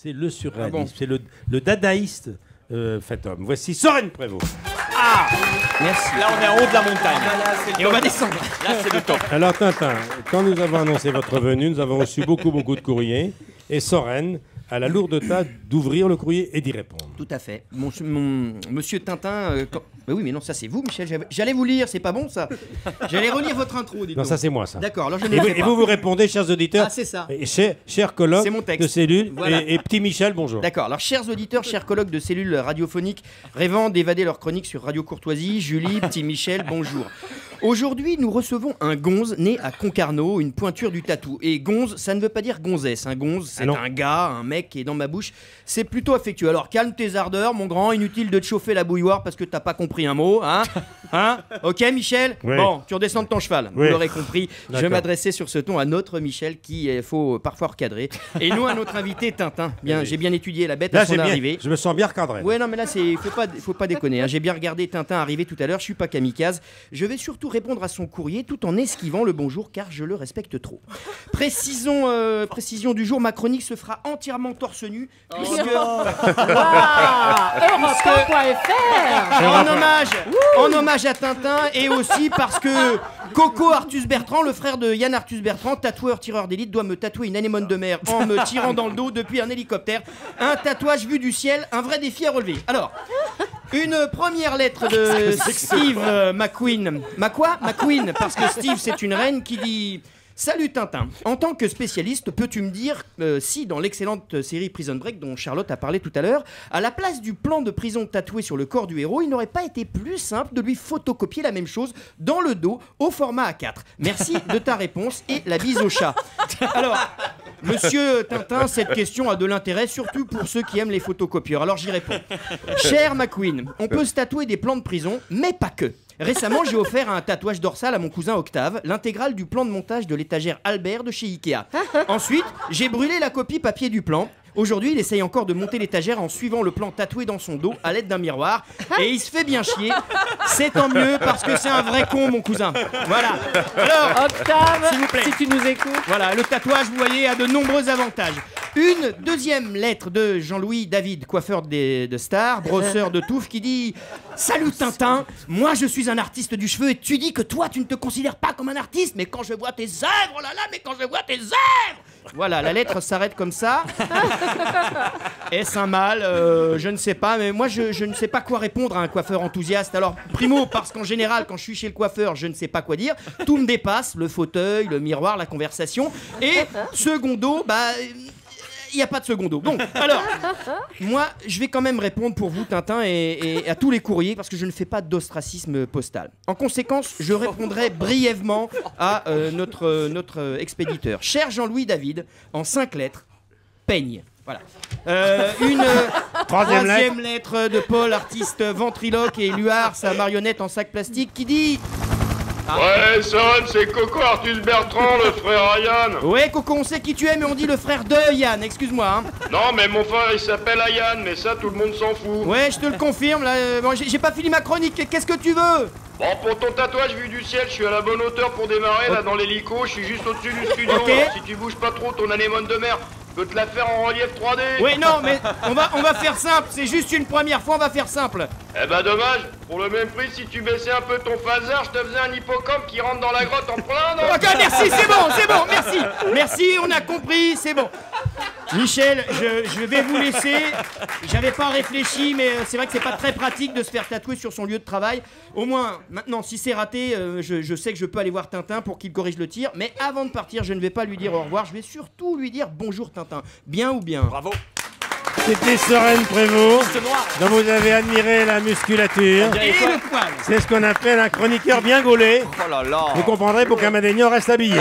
C'est le surréalisme, bon. c'est le dadaïste fait homme. Voici Soren Prévost. Ah, Merci. là on est en haut de la montagne. Et on va descendre. Là c'est le top. Alors Tintin, quand nous avons annoncé votre venue, nous avons reçu beaucoup de courriers. Et Soren a la lourde tâche d'ouvrir le courrier et d'y répondre. Tout à fait. Monsieur Tintin... Mais oui, mais non, ça c'est vous, Michel. J'allais vous lire, c'est pas bon ça. J'allais relire votre intro, dites-donc. Non, ça c'est moi, ça. D'accord, alors je ne Et le vous, fais et pas. vous répondez, chers auditeurs, Ah, c'est ça. et chers colloques C'est mon texte. de cellule, Voilà. et petit Michel, bonjour. D'accord, alors chers auditeurs, chers colloques de cellules radiophoniques rêvant d'évader leur chronique sur Radio Courtoisie, Julie, petit Michel, bonjour. Aujourd'hui, nous recevons un gonze né à Concarneau, une pointure du tatou. Et gonze, ça ne veut pas dire gonzesse. Un gonze, c'est non. un gars, un mec qui est dans ma bouche. C'est plutôt affectueux. Alors calme tes ardeurs, mon grand. Inutile de te chauffer la bouilloire parce que t'as pas compris un mot, hein. Hein? Ok, Michel? Oui. Bon, tu redescends de ton cheval. Oui. Vous l'aurez compris. Je D'accord. m'adressais sur ce ton à notre Michel qui faut parfois recadrer. Et nous, à notre invité Tintin. Bien, j'ai bien étudié la bête Là, à son arrivée. je me sens bien recadré. Ouais, non, mais là, faut pas déconner. Hein. J'ai bien regardé Tintin arriver tout à l'heure. Je suis pas kamikaze. Je vais surtout répondre à son courrier tout en esquivant le bonjour car je le respecte trop. Précision du jour, ma chronique se fera entièrement torse nu puisque en hommage à Tintin et aussi parce que Coco Artus Bertrand, le frère de Yann Artus Bertrand, tatoueur tireur d'élite, doit me tatouer une anémone de mer en me tirant dans le dos depuis un hélicoptère. Un tatouage vu du ciel, un vrai défi à relever. Alors, une première lettre de Steve McQueen. McQueen, parce que Steve c'est une reine qui dit... Salut Tintin, en tant que spécialiste, peux-tu me dire si dans l'excellente série Prison Break dont Charlotte a parlé tout à l'heure, à la place du plan de prison tatoué sur le corps du héros, il n'aurait pas été plus simple de lui photocopier la même chose dans le dos au format A4. Merci de ta réponse et la bise au chat. Alors, monsieur Tintin, cette question a de l'intérêt, surtout pour ceux qui aiment les photocopieurs. Alors j'y réponds. Cher McQueen, on peut se tatouer des plans de prison, mais pas que. Récemment, j'ai offert un tatouage dorsal à mon cousin Octave, l'intégrale du plan de montage de l'étagère Albert de chez Ikea. Ensuite, j'ai brûlé la copie papier du plan. Aujourd'hui, il essaye encore de monter l'étagère en suivant le plan tatoué dans son dos à l'aide d'un miroir. Et il se fait bien chier. C'est tant mieux parce que c'est un vrai con, mon cousin. Voilà. Alors, Octave, s'il vous plaît. si tu nous écoutes. Voilà, le tatouage, vous voyez, a de nombreux avantages. Une deuxième lettre de Jean-Louis David, coiffeur de stars, brosseur de touffes, qui dit « Salut Tintin, moi je suis un artiste du cheveu et tu dis que toi tu ne te considères pas comme un artiste, mais quand je vois tes œuvres, oh là là, mais quand je vois tes œuvres !» Voilà, la lettre s'arrête comme ça. Est-ce un mal je ne sais pas, mais moi je ne sais pas quoi répondre à un coiffeur enthousiaste. Alors, primo, parce qu'en général, quand je suis chez le coiffeur, je ne sais pas quoi dire. Tout me dépasse, le fauteuil, le miroir, la conversation. Et secondo, il n'y a pas de secondo. Bon, alors, moi, je vais quand même répondre pour vous, Tintin, et à tous les courriers, parce que je ne fais pas d'ostracisme postal. En conséquence, je répondrai brièvement à notre expéditeur. Cher Jean-Louis David, en 5 lettres, peigne. Voilà. Une troisième lettre de Paul, artiste ventriloque et luard, sa marionnette en sac plastique, qui dit... Ouais, Soren, c'est Coco Artus Bertrand, le frère Yann. Ouais, Coco, on sait qui tu es, mais on dit le frère de Yann, excuse-moi. Hein. Non, mais mon frère, il s'appelle Yann, mais ça, tout le monde s'en fout. Ouais, je te le confirme, là, bon, j'ai pas fini ma chronique, qu'est-ce que tu veux? Bon, pour ton tatouage vu du ciel, je suis à la bonne hauteur pour démarrer, là, dans l'hélico, je suis juste au-dessus du studio. Ok. Alors, si tu bouges pas trop, ton anémone de mer, je peux te la faire en relief 3D. Ouais, non, mais on va faire simple, c'est juste une première fois, on va faire simple. Eh ben, dommage, pour le même prix, si tu baissais un peu ton phaser, je te faisais un hippocampe qui rentre dans la grotte en plein, non? Ok, merci, c'est bon, merci. Merci, on a compris, c'est bon. Michel, je vais vous laisser. J'avais pas réfléchi, mais c'est vrai que c'est pas très pratique de se faire tatouer sur son lieu de travail. Au moins, maintenant, si c'est raté, je sais que je peux aller voir Tintin pour qu'il corrige le tir. Mais avant de partir, je ne vais pas lui dire au revoir. Je vais surtout lui dire bonjour Tintin. Bien ou bien? Bravo. C'était Soren Prévost, Piste noire. dont vous avez admiré la musculature. Et le poil. C'est ce qu'on appelle un chroniqueur bien gaulé. Oh là là. Vous comprendrez pour qu'un Madénian reste habillé.